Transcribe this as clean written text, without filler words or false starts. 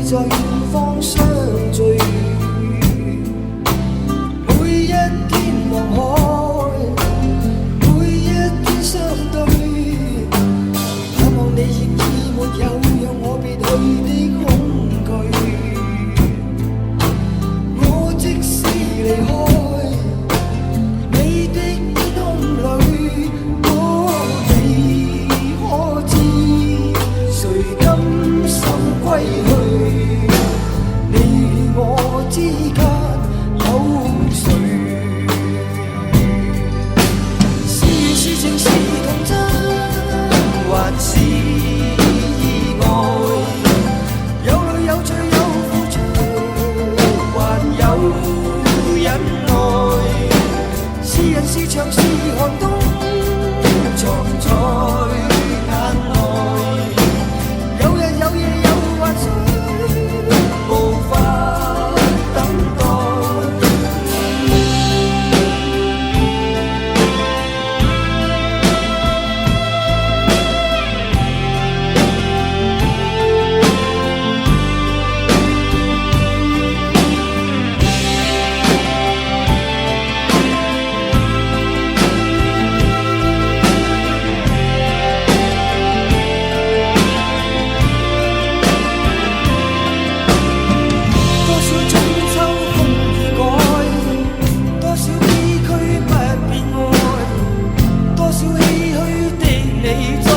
在遠方相聚，每一天望海，每一天相對，盼望你現已沒有讓我別去的恐懼。我即使離開你的天空裏，你可知誰甘心歸去？你與我之間有誰？是緣是情是童真，還是意外？有淚有罪有付出，還有忍耐。是人是牆是寒冬，藏在眼內。有日有夜有幻想，無法等待。多少春秋風雨改，多少崎嶇不變愛，多少唏噓的你。